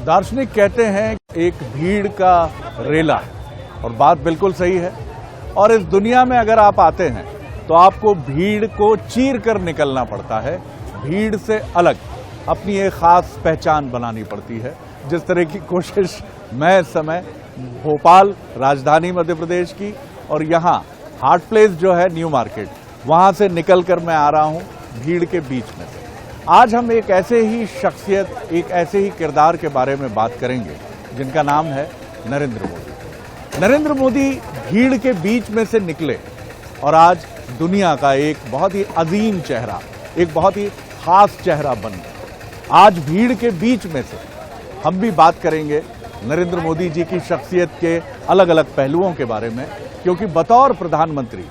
दार्शनिक कहते हैं एक भीड़ का रेला है, और बात बिल्कुल सही है। और इस दुनिया में अगर आप आते हैं तो आपको भीड़ को चीर कर निकलना पड़ता है, भीड़ से अलग अपनी एक खास पहचान बनानी पड़ती है। जिस तरह की कोशिश मैं इस समय भोपाल, राजधानी मध्य प्रदेश की, और यहाँ हार्ट प्लेस जो है न्यू मार्केट, वहाँ से निकल कर मैं आ रहा हूँ भीड़ के बीच में से। आज हम एक ऐसे ही शख्सियत, एक ऐसे ही किरदार के बारे में बात करेंगे जिनका नाम है नरेंद्र मोदी। नरेंद्र मोदी भीड़ के बीच में से निकले और आज दुनिया का एक बहुत ही अजीम चेहरा, एक बहुत ही खास चेहरा बन गए। आज भीड़ के बीच में से हम भी बात करेंगे नरेंद्र मोदी जी की शख्सियत के अलग अलग पहलुओं के बारे में, क्योंकि बतौर प्रधानमंत्री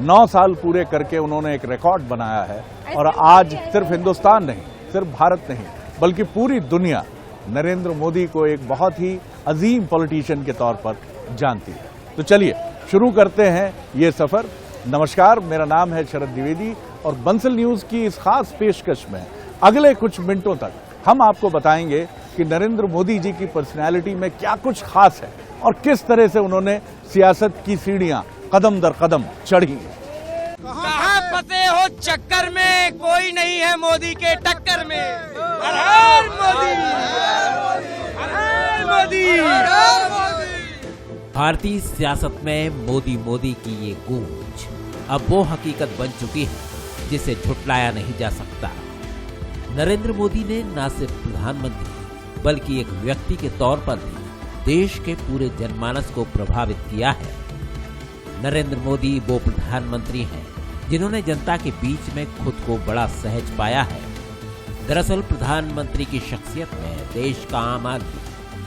9 साल पूरे करके उन्होंने एक रिकॉर्ड बनाया है। और आज सिर्फ हिंदुस्तान नहीं, सिर्फ भारत नहीं, बल्कि पूरी दुनिया नरेंद्र मोदी को एक बहुत ही अजीम पॉलिटिशियन के तौर पर जानती है। तो चलिए शुरू करते हैं ये सफर। नमस्कार, मेरा नाम है शरद द्विवेदी और बंसल न्यूज की इस खास पेशकश में अगले कुछ मिनटों तक हम आपको बताएंगे कि नरेंद्र मोदी जी की पर्सनैलिटी में क्या कुछ खास है और किस तरह से उन्होंने सियासत की सीढ़ियां कदम दर कदम चढ़ी। कहाँ फंसे हो चक्कर में, कोई नहीं है मोदी के टक्कर में। हर हर मोदी, हर हर मोदी। भारतीय सियासत में मोदी मोदी की ये गूंज अब वो हकीकत बन चुकी है जिसे झुटलाया नहीं जा सकता। नरेंद्र मोदी ने न सिर्फ प्रधानमंत्री बल्कि एक व्यक्ति के तौर पर भी देश के पूरे जनमानस को प्रभावित किया है। नरेंद्र मोदी वो प्रधानमंत्री हैं जिन्होंने जनता के बीच में खुद को बड़ा सहज पाया है। दरअसल प्रधानमंत्री की शख्सियत में देश का आम आदमी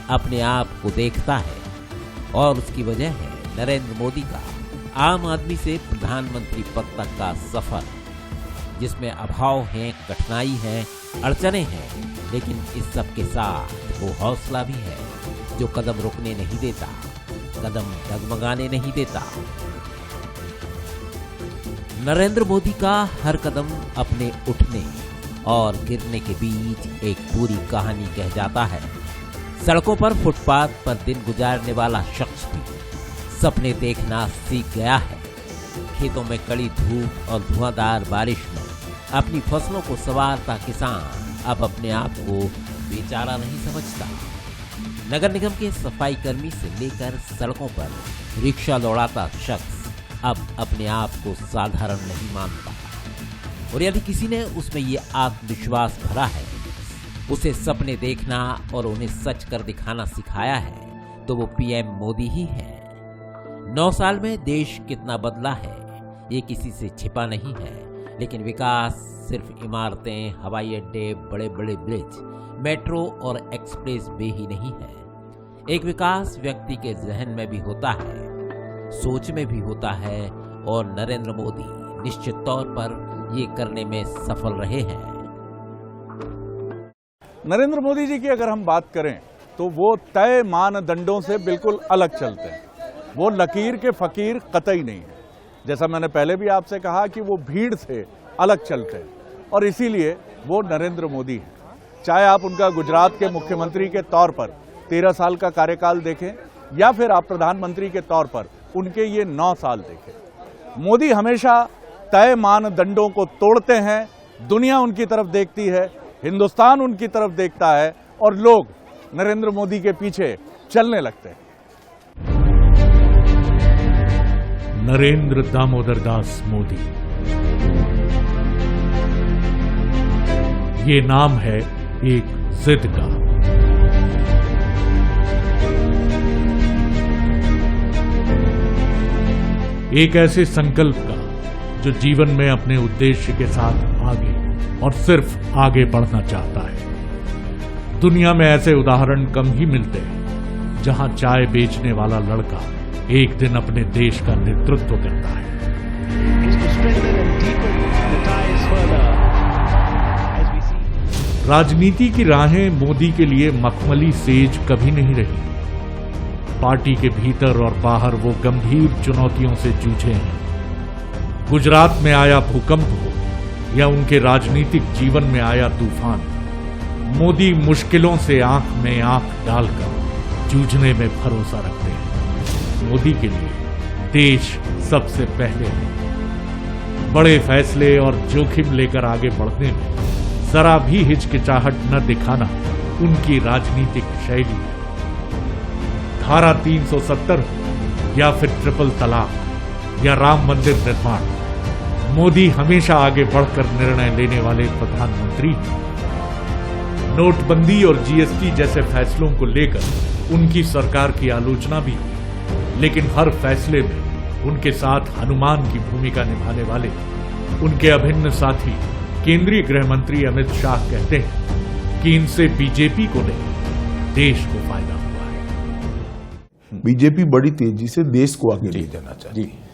अपने आप को देखता है और उसकी वजह है नरेंद्र मोदी का आम आदमी से प्रधानमंत्री पद तक का सफर, जिसमें अभाव है, कठिनाई है, अड़चने हैं, लेकिन इस सब के साथ वो हौसला भी है जो कदम रुकने नहीं देता, कदम डगमगाने नहीं देता। नरेंद्र मोदी का हर कदम अपने उठने और गिरने के बीच एक पूरी कहानी कह जाता है। सड़कों पर, फुटपाथ पर दिन गुजारने वाला शख्स भी सपने देखना सीख गया है। खेतों में कड़ी धूप और धुआंधार बारिश में अपनी फसलों को संवारता किसान अब अपने आप को बेचारा नहीं समझता। नगर निगम के सफाई कर्मी से लेकर सड़कों पर रिक्शा दौड़ाता शख्स अब अपने आप को साधारण नहीं मानता। और यदि किसी ने उसमें ये आत्मविश्वास भरा है, उसे सपने देखना और उन्हें सच कर दिखाना सिखाया है, तो वो पीएम मोदी ही है। 9 साल में देश कितना बदला है ये किसी से छिपा नहीं है, लेकिन विकास सिर्फ इमारतें, हवाई अड्डे, बड़े बड़े ब्रिज, मेट्रो और एक्सप्रेस वे ही नहीं है। एक विकास व्यक्ति के जहन में भी होता है, सोच में भी होता है, और नरेंद्र मोदी निश्चित तौर पर ये करने में सफल रहे हैं। नरेंद्र मोदी जी की अगर हम बात करें तो वो तय मानदंडों से बिल्कुल अलग चलते हैं। वो लकीर के फकीर कतई नहीं है। जैसा मैंने पहले भी आपसे कहा कि वो भीड़ से अलग चलते हैं, और इसीलिए वो नरेंद्र मोदी हैं। चाहे आप उनका गुजरात के मुख्यमंत्री के तौर पर 13 साल का कार्यकाल देखें या फिर आप प्रधानमंत्री के तौर पर उनके ये 9 साल देखें, मोदी हमेशा तय मानदंडों को तोड़ते हैं। दुनिया उनकी तरफ देखती है, हिंदुस्तान उनकी तरफ देखता है, और लोग नरेंद्र मोदी के पीछे चलने लगते हैं। नरेंद्र दामोदर दास मोदी, ये नाम है एक जिद का। एक ऐसे संकल्प का जो जीवन में अपने उद्देश्य के साथ आगे और सिर्फ आगे बढ़ना चाहता है। दुनिया में ऐसे उदाहरण कम ही मिलते हैं जहां चाय बेचने वाला लड़का एक दिन अपने देश का नेतृत्व करता है। राजनीति की राहें मोदी के लिए मखमली सेज कभी नहीं रही। पार्टी के भीतर और बाहर वो गंभीर चुनौतियों से जूझे हैं। गुजरात में आया भूकंप हो या उनके राजनीतिक जीवन में आया तूफान, मोदी मुश्किलों से आंख में आंख डालकर जूझने में भरोसा रखते हैं। मोदी के लिए देश सबसे पहले है। बड़े फैसले और जोखिम लेकर आगे बढ़ने में जरा भी हिचकिचाहट न दिखाना उनकी राजनीतिक शैली है। धारा 370 हो या फिर ट्रिपल तलाक या राम मंदिर निर्माण, मोदी हमेशा आगे बढ़कर निर्णय लेने वाले प्रधानमंत्री हैं। नोटबंदी और जीएसटी जैसे फैसलों को लेकर उनकी सरकार की आलोचना भी हुई, लेकिन हर फैसले में उनके साथ हनुमान की भूमिका निभाने वाले उनके अभिन्न साथी केंद्रीय गृह मंत्री अमित शाह कहते हैं कि इनसे बीजेपी को नहीं, देश को फायदा हुआ है। बीजेपी बड़ी तेजी से देश को आगे ले जाना चाहती है।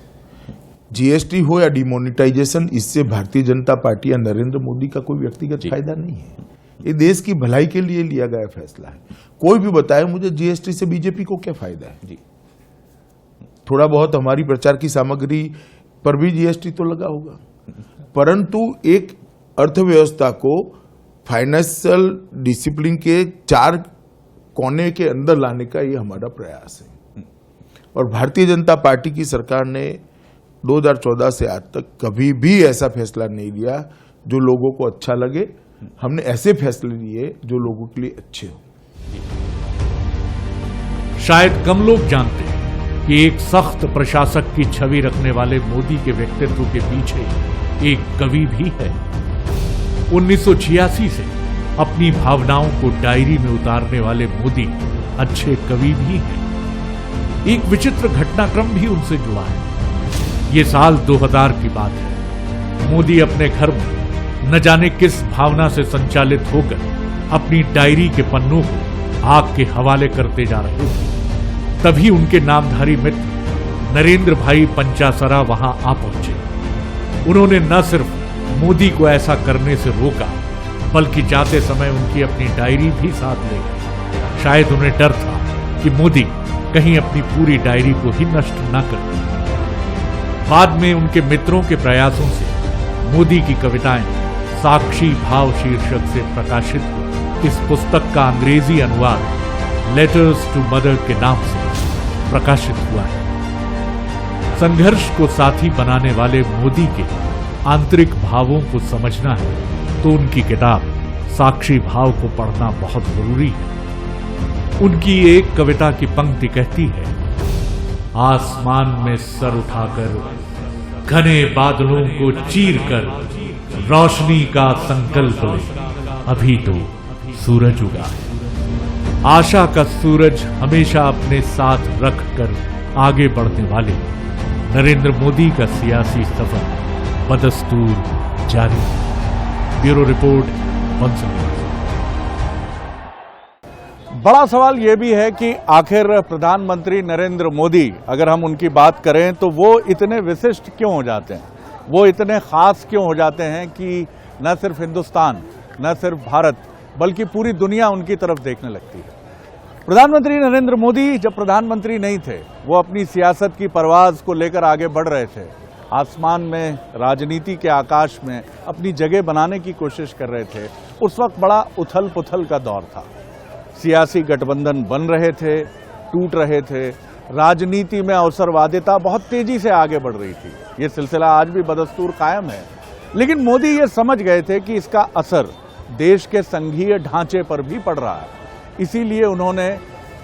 जीएसटी हो या डिमोनेटाइजेशन, इससे भारतीय जनता पार्टी या नरेंद्र मोदी का कोई व्यक्तिगत फायदा नहीं है। ये देश की भलाई के लिए लिया गया फैसला है। कोई भी बताए मुझे जीएसटी से बीजेपी को क्या फायदा है। जी, थोड़ा बहुत हमारी प्रचार की सामग्री पर भी जीएसटी तो लगा होगा, परंतु एक अर्थव्यवस्था को फाइनेंशियल डिसिप्लिन के 4 कोने के अंदर लाने का ये हमारा प्रयास है। और भारतीय जनता पार्टी की सरकार ने 2014 से आज तक कभी भी ऐसा फैसला नहीं लिया जो लोगों को अच्छा लगे। हमने ऐसे फैसले लिए जो लोगों के लिए अच्छे हो। शायद कम लोग जानते हैं कि एक सख्त प्रशासक की छवि रखने वाले मोदी के व्यक्तित्व के पीछे एक कवि भी है। 1986 से अपनी भावनाओं को डायरी में उतारने वाले मोदी अच्छे कवि भी हैं। एक विचित्र घटनाक्रम भी उनसे जुड़ा है। ये साल 2000 की बात है। मोदी अपने घर में न जाने किस भावना से संचालित होकर अपनी डायरी के पन्नों को आग के हवाले करते जा रहे थे। तभी उनके नामधारी मित्र नरेंद्र भाई पंचासरा वहां आ पहुंचे। उन्होंने न सिर्फ मोदी को ऐसा करने से रोका, बल्कि जाते समय उनकी अपनी डायरी भी साथ ले गए। शायद उन्हें डर था कि मोदी कहीं अपनी पूरी डायरी को ही नष्ट न कर दें। बाद में उनके मित्रों के प्रयासों से मोदी की कविताएं साक्षी भाव शीर्षक से प्रकाशित हुई। इस पुस्तक का अंग्रेजी अनुवाद लेटर्स टू मदर के नाम से प्रकाशित हुआ है। संघर्ष को साथी बनाने वाले मोदी के आंतरिक भावों को समझना है तो उनकी किताब साक्षी भाव को पढ़ना बहुत जरूरी है। उनकी एक कविता की पंक्ति कहती है, आसमान में सर उठाकर घने बादलों को चीरकर रोशनी का संकल्प ले, अभी तो सूरज उगा है। आशा का सूरज हमेशा अपने साथ रखकर आगे बढ़ने वाले नरेंद्र मोदी का सियासी सफर बदस्तूर जारी है। ब्यूरो रिपोर्ट, वंश न्यूज। बड़ा सवाल यह भी है कि आखिर प्रधानमंत्री नरेंद्र मोदी, अगर हम उनकी बात करें तो वो इतने विशिष्ट क्यों हो जाते हैं, वो इतने खास क्यों हो जाते हैं कि न सिर्फ हिंदुस्तान, न सिर्फ भारत, बल्कि पूरी दुनिया उनकी तरफ देखने लगती है। प्रधानमंत्री नरेंद्र मोदी जब प्रधानमंत्री नहीं थे, वो अपनी सियासत की परवाज को लेकर आगे बढ़ रहे थे। आसमान में, राजनीति के आकाश में अपनी जगह बनाने की कोशिश कर रहे थे। उस वक्त बड़ा उथल पुथल का दौर था। सियासी गठबंधन बन रहे थे, टूट रहे थे। राजनीति में अवसरवादिता बहुत तेजी से आगे बढ़ रही थी। ये सिलसिला आज भी बदस्तूर कायम है। लेकिन मोदी ये समझ गए थे कि इसका असर देश के संघीय ढांचे पर भी पड़ रहा है। इसीलिए उन्होंने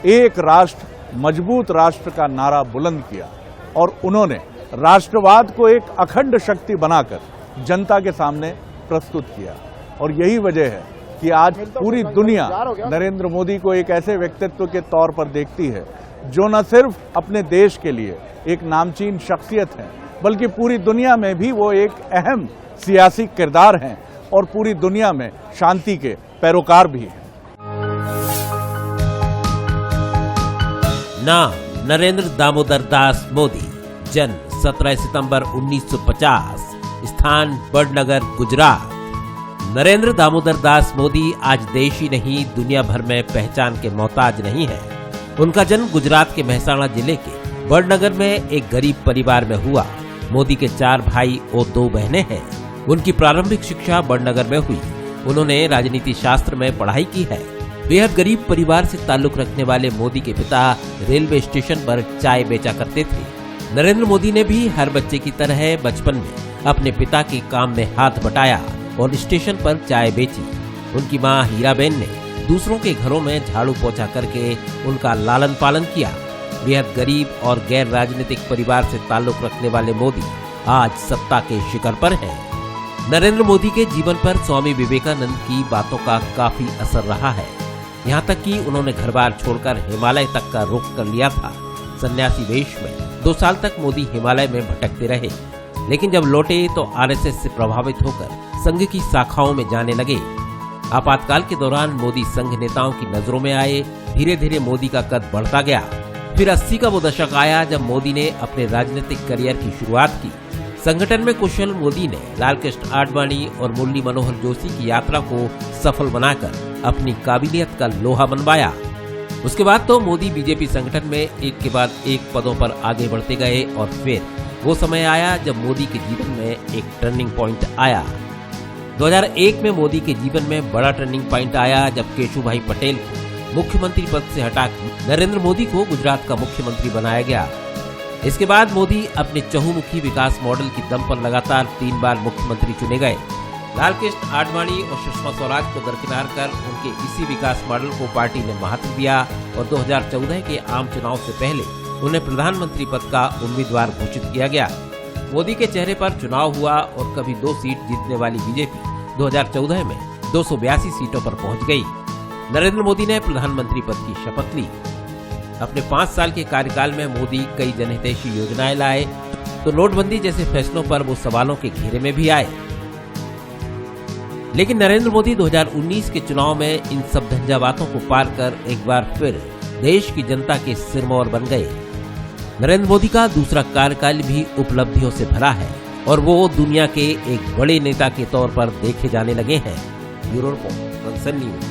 एक राष्ट्र, मजबूत राष्ट्र का नारा बुलंद किया और उन्होंने राष्ट्रवाद को एक अखंड शक्ति बनाकर जनता के सामने प्रस्तुत किया। और यही वजह है कि आज पूरी दुनिया नरेंद्र मोदी को एक ऐसे व्यक्तित्व के तौर पर देखती है जो न सिर्फ अपने देश के लिए एक नामचीन शख्सियत है, बल्कि पूरी दुनिया में भी वो एक अहम सियासी किरदार हैं और पूरी दुनिया में शांति के पैरोकार भी हैं। नाम नरेंद्र दामोदर दास मोदी, जन्म 17 सितंबर 1950, स्थान बड़नगर, गुजरात। नरेंद्र दामोदर दास मोदी आज देश ही नहीं दुनिया भर में पहचान के मोहताज नहीं है। उनका जन्म गुजरात के मेहसाणा जिले के बड़नगर में एक गरीब परिवार में हुआ। मोदी के 4 भाई और 2 बहनें हैं। उनकी प्रारंभिक शिक्षा बड़नगर में हुई। उन्होंने राजनीति शास्त्र में पढ़ाई की है। बेहद गरीब परिवार से ताल्लुक रखने वाले मोदी के पिता रेलवे स्टेशन पर चाय बेचा करते थे। नरेंद्र मोदी ने भी हर बच्चे की तरह बचपन में अपने पिता के काम में हाथ बटाया और स्टेशन पर चाय बेची। उनकी मां हीराबेन ने दूसरों के घरों में झाड़ू पोछा करके उनका लालन पालन किया। बेहद गरीब और गैर राजनीतिक परिवार से ताल्लुक रखने वाले मोदी आज सत्ता के शिखर पर हैं। नरेंद्र मोदी के जीवन पर स्वामी विवेकानंद की बातों का काफी असर रहा है। यहाँ तक कि उन्होंने घर बार छोड़कर हिमालय तक का रुख कर लिया था। सन्यासी वेश में 2 साल तक मोदी हिमालय में भटकते रहे, लेकिन जब लौटे तो आरएसएस से प्रभावित होकर संघ की शाखाओं में जाने लगे। आपातकाल के दौरान मोदी संघ नेताओं की नजरों में आए। धीरे धीरे मोदी का कद बढ़ता गया। फिर 80 का वो दशक आया जब मोदी ने अपने राजनीतिक करियर की शुरुआत की। संगठन में कुशल मोदी ने लालकृष्ण आडवाणी और मुरली मनोहर जोशी की यात्रा को सफल बनाकर अपनी काबिलियत का लोहा मनवाया। उसके बाद तो मोदी बीजेपी संगठन में एक के बाद एक पदों पर आगे बढ़ते गए और फिर वो समय आया जब मोदी के जीवन में एक टर्निंग पॉइंट आया। 2001 में मोदी के जीवन में बड़ा टर्निंग पॉइंट आया जब केशुभाई पटेल को मुख्यमंत्री पद से हटाकर नरेंद्र मोदी को गुजरात का मुख्यमंत्री बनाया गया। इसके बाद मोदी अपने चहुमुखी विकास मॉडल की दम पर लगातार 3 बार मुख्यमंत्री चुने गए। लालकृष्ण आडवाणी और सुषमा स्वराज को दरकिनार कर उनके इसी विकास मॉडल को पार्टी ने महत्व दिया और 2014 के आम चुनाव से पहले उन्हें प्रधानमंत्री पद का उम्मीदवार घोषित किया गया। मोदी के चेहरे पर चुनाव हुआ और कभी 2 सीट जीतने वाली बीजेपी 2014 में 282 सीटों पर पहुंच गई। नरेंद्र मोदी ने प्रधानमंत्री पद की शपथ ली। अपने 5 साल के कार्यकाल में मोदी कई जनहितैषी योजनाएं लाए तो नोटबंदी जैसे फैसलों पर वो सवालों के घेरे में भी आए। लेकिन नरेंद्र मोदी 2019 के चुनाव में इन सब झंझावातों को पार कर एक बार फिर देश की जनता के सिरमौर बन गए। नरेंद्र मोदी का दूसरा कार्यकाल भी उपलब्धियों से भरा है और वो दुनिया के एक बड़े नेता के तौर पर देखे जाने लगे हैं। Bureau report, concern news.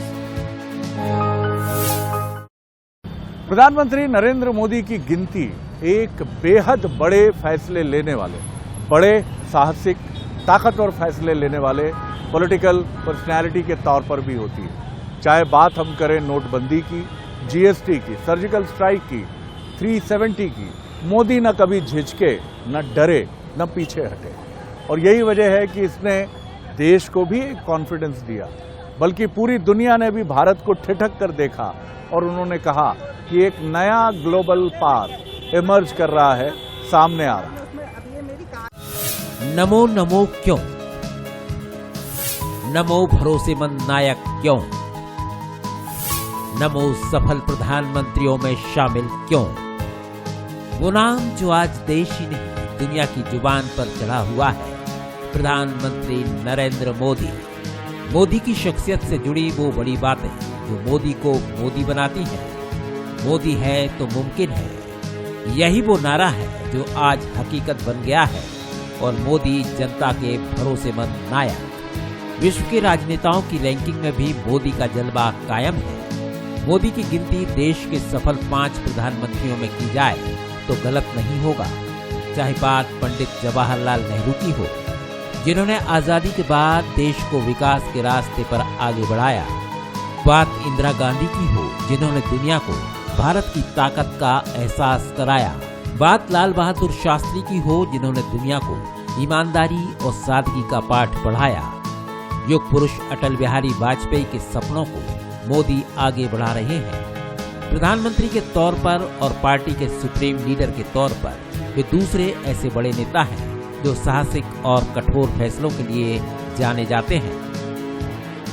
प्रधानमंत्री नरेंद्र मोदी की गिनती एक बेहद बड़े फैसले लेने वाले, बड़े साहसिक ताकतवर फैसले लेने वाले पॉलिटिकल पर्सनैलिटी के तौर पर भी होती है। चाहे बात हम करें नोटबंदी की, जीएसटी की, सर्जिकल स्ट्राइक की, 370 की, मोदी न कभी झिझके, न डरे, न पीछे हटे। और यही वजह है कि इसने देश को भी एक कॉन्फिडेंस दिया, बल्कि पूरी दुनिया ने भी भारत को ठिठक कर देखा और उन्होंने कहा कि एक नया ग्लोबल पावर इमर्ज कर रहा है, सामने आ रहा है। नमो नमो क्यों, नमो भरोसेमंद नायक क्यों, नमो सफल प्रधानमंत्रियों में शामिल क्यों। वो नाम जो आज देश ही नहीं दुनिया की जुबान पर चढ़ा हुआ है, प्रधानमंत्री नरेंद्र मोदी। मोदी की शख्सियत से जुड़ी वो बड़ी बातें जो मोदी को मोदी बनाती हैं। मोदी है तो मुमकिन है, यही वो नारा है जो आज हकीकत बन गया है। और मोदी जनता के भरोसेमंद नायक। विश्व के राजनेताओं की रैंकिंग में भी मोदी का जलवा कायम है। मोदी की गिनती देश के सफल 5 प्रधानमंत्रियों में की जाए तो गलत नहीं होगा। चाहे बात पंडित जवाहरलाल नेहरू की हो, जिन्होंने आजादी के बाद देश को विकास के रास्ते पर आगे बढ़ाया, बात इंदिरा गांधी की हो, जिन्होंने दुनिया को भारत की ताकत का एहसास कराया, बात लाल बहादुर शास्त्री की हो, जिन्होंने दुनिया को ईमानदारी और सादगी का पाठ पढ़ाया, युग पुरुष अटल बिहारी वाजपेयी के सपनों को मोदी आगे बढ़ा रहे हैं। प्रधानमंत्री के तौर पर और पार्टी के सुप्रीम लीडर के तौर पर वे दूसरे ऐसे बड़े नेता हैं जो साहसिक और कठोर फैसलों के लिए जाने जाते हैं।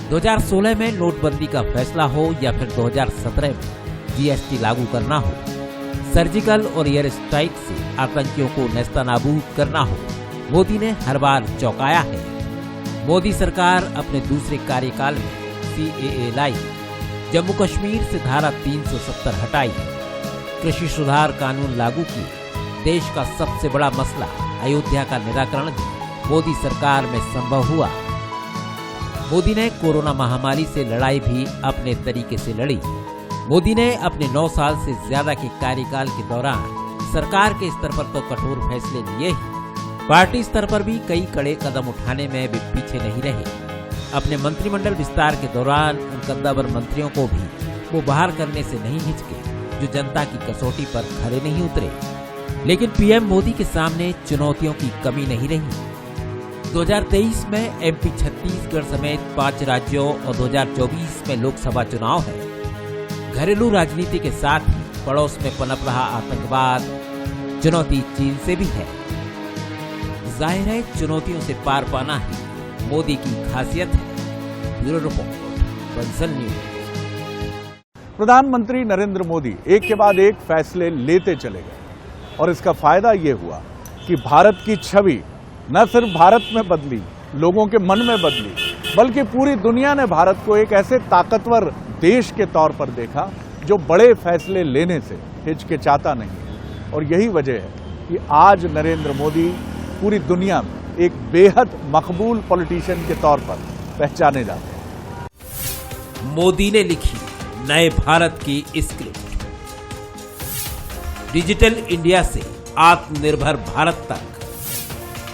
2016 में नोटबंदी का फैसला हो या फिर 2017 में जीएसटी लागू करना हो, सर्जिकल और एयर स्ट्राइक से आतंकियों को नेस्तनाबूद करना हो, मोदी ने हर बार चौंकाया है। मोदी सरकार अपने दूसरे कार्यकाल में CAA लाई, जम्मू कश्मीर से धारा 370 हटाई, कृषि सुधार कानून लागू किए, देश का सबसे बड़ा मसला अयोध्या का निराकरण भी मोदी सरकार में संभव हुआ। मोदी ने कोरोना महामारी से लड़ाई भी अपने तरीके से लड़ी। मोदी ने अपने 9 साल से ज्यादा के कार्यकाल के दौरान सरकार के स्तर पर तो कठोर फैसले लिए ही, पार्टी स्तर पर भी कई कड़े कदम उठाने में भी पीछे नहीं रहे। अपने मंत्रिमंडल विस्तार के दौरान उन कद्दावर मंत्रियों को भी वो बाहर करने से नहीं हिचके जो जनता की कसौटी पर खरे नहीं उतरे। लेकिन पीएम मोदी के सामने चुनौतियों की कमी नहीं रही। 2023 में एमपी छत्तीसगढ़ समेत 5 राज्यों और 2024 में लोकसभा चुनाव है। घरेलू राजनीति के साथ ही पड़ोस में पनप रहा आतंकवाद चुनौती चीन से भी है। जाहिर है चुनौतियों से पार पाना ही मोदी की खासियत है। Bureau report, Bansal news. प्रधानमंत्री नरेंद्र मोदी एक के बाद एक फैसले लेते चले गए और इसका फायदा ये हुआ कि भारत की छवि न सिर्फ भारत में बदली, लोगों के मन में बदली, बल्कि पूरी दुनिया ने भारत को एक ऐसे ताकतवर देश के तौर पर देखा जो बड़े फैसले लेने से हिचकिचाता नहीं। और यही वजह है कि आज नरेंद्र मोदी पूरी दुनिया में एक बेहद मकबूल पॉलिटिशियन के तौर पर पहचाने जाते हैं। मोदी ने लिखी नए भारत की स्क्रिप्ट। डिजिटल इंडिया से आत्मनिर्भर भारत तक,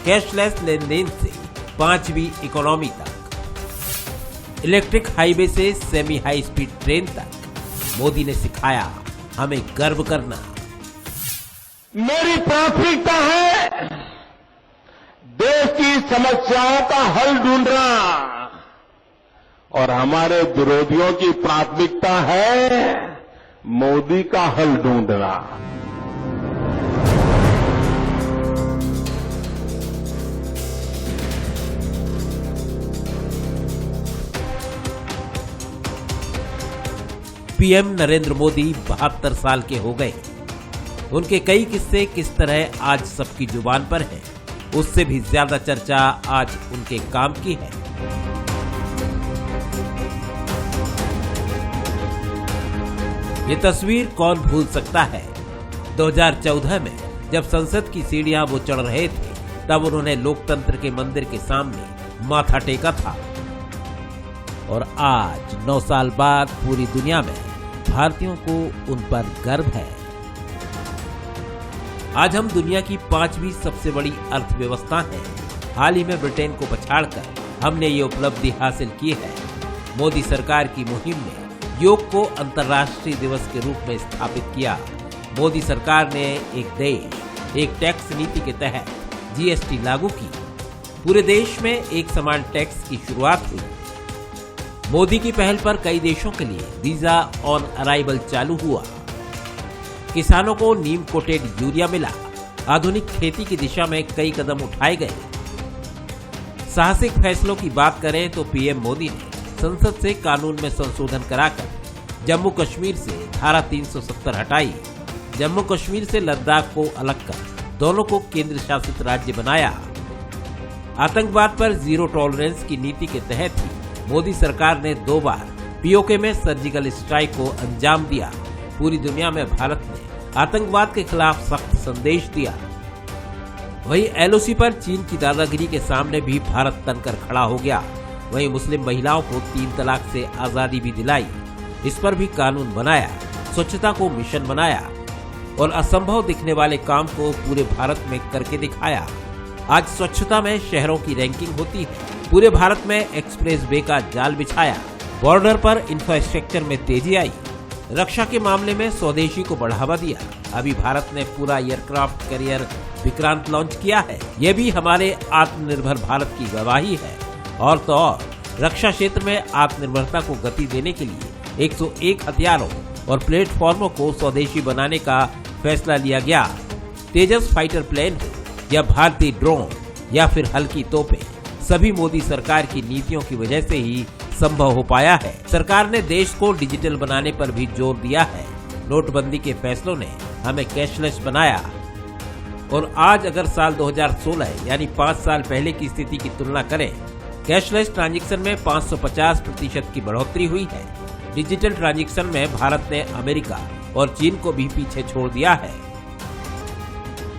कैशलेस लेन देन से 5वीं इकोनॉमी तक, इलेक्ट्रिक हाईवे से सेमी हाई स्पीड ट्रेन तक, मोदी ने सिखाया हमें गर्व करना। मेरी प्राथमिकता है देश की समस्याओं का हल ढूंढना और हमारे विरोधियों की प्राथमिकता है मोदी का हल ढूंढना। पीएम नरेंद्र मोदी 72 साल के हो गए। उनके कई किस्से किस तरह आज सबकी जुबान पर है, उससे भी ज्यादा चर्चा आज उनके काम की है। ये तस्वीर कौन भूल सकता है। 2014 में जब संसद की सीढ़ियां वो चढ़ रहे थे, तब उन्होंने लोकतंत्र के मंदिर के सामने माथा टेका था। और आज 9 साल बाद पूरी दुनिया में भारतीयों को उन पर गर्व है। आज हम दुनिया की 5वीं सबसे बड़ी अर्थव्यवस्था हैं। हाल ही में ब्रिटेन को पछाड़कर हमने ये उपलब्धि हासिल की है। मोदी सरकार की मुहिम ने योग को अंतर्राष्ट्रीय दिवस के रूप में स्थापित किया। मोदी सरकार ने एक देश एक टैक्स नीति के तहत जीएसटी लागू की। पूरे देश में एक समान टैक्स की शुरुआत हुई। मोदी की पहल पर कई देशों के लिए वीजा ऑन अराइवल चालू हुआ। किसानों को नीम कोटेड यूरिया मिला। आधुनिक खेती की दिशा में कई कदम उठाए गए। साहसिक फैसलों की बात करें तो पीएम मोदी ने संसद से कानून में संशोधन कराकर जम्मू कश्मीर से धारा 370 हटाई। जम्मू कश्मीर से लद्दाख को अलग कर दोनों को केंद्र शासित राज्य बनाया। आतंकवाद पर जीरो टॉलरेंस की नीति के तहत ही मोदी सरकार ने 2 बार पीओके में सर्जिकल स्ट्राइक को अंजाम दिया। पूरी दुनिया में भारत ने आतंकवाद के खिलाफ सख्त संदेश दिया। वहीं एलओसी पर चीन की दादागिरी के सामने भी भारत तनकर खड़ा हो गया। वहीं मुस्लिम महिलाओं को 3 तलाक से आजादी भी दिलाई। इस पर भी कानून बनाया। स्वच्छता को मिशन बनाया और असंभव दिखने वाले काम को पूरे भारत में करके दिखाया। आज स्वच्छता में शहरों की रैंकिंग होती है। पूरे भारत में एक्सप्रेस वे का जाल बिछाया। बॉर्डर पर इंफ्रास्ट्रक्चर में तेजी आई। रक्षा के मामले में स्वदेशी को बढ़ावा दिया। अभी भारत ने पूरा एयरक्राफ्ट कैरियर विक्रांत लॉन्च किया है। यह भी हमारे आत्मनिर्भर भारत की गवाही है। और तो और रक्षा क्षेत्र में आत्मनिर्भरता को गति देने के लिए 101 हथियारों और प्लेटफॉर्मों को स्वदेशी बनाने का फैसला लिया गया। तेजस फाइटर प्लेन हो या भारतीय ड्रोन या फिर हल्की तोपें, सभी मोदी सरकार की नीतियों की वजह से ही संभव हो पाया है। सरकार ने देश को डिजिटल बनाने पर भी जोर दिया है। नोटबंदी के फैसलों ने हमें कैशलेस बनाया। और आज अगर साल 2016 यानी 5 साल पहले की स्थिति की तुलना करें, कैशलेस ट्रांजैक्शन में 550% की बढ़ोतरी हुई है। डिजिटल ट्रांजैक्शन में भारत ने अमेरिका और चीन को भी पीछे छोड़ दिया है।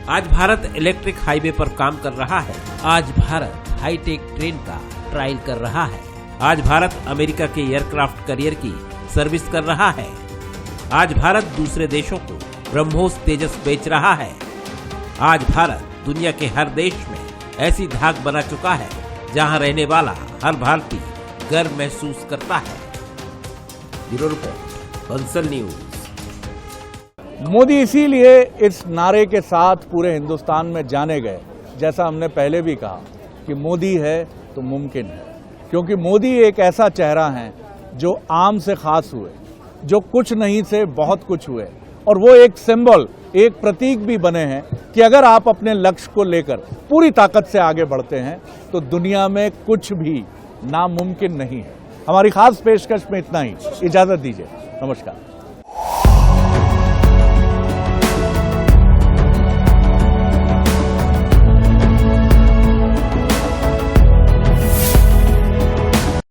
आज भारत इलेक्ट्रिक हाईवे पर काम कर रहा है। आज भारत हाईटेक ट्रेन का ट्रायल कर रहा है। आज भारत अमेरिका के एयरक्राफ्ट कैरियर की सर्विस कर रहा है। आज भारत दूसरे देशों को ब्रह्मोस तेजस बेच रहा है। आज भारत दुनिया के हर देश में ऐसी धाक बना चुका है जहां रहने वाला हर भारतीय गर्व महसूस करता है। Bureau report, Bansal news. Modi इसीलिए इस नारे के साथ पूरे हिंदुस्तान में जाने गए, जैसा हमने पहले भी कहा कि मोदी है तो मुमकिन है, क्योंकि मोदी एक ऐसा चेहरा है जो आम से खास हुए, जो कुछ नहीं से बहुत कुछ हुए, और वो एक सिंबल, एक प्रतीक भी बने हैं कि अगर आप अपने लक्ष्य को लेकर पूरी ताकत से आगे बढ़ते हैं तो दुनिया में कुछ भी नामुमकिन नहीं है। हमारी खास पेशकश में इतना ही, इजाजत दीजिए, नमस्कार।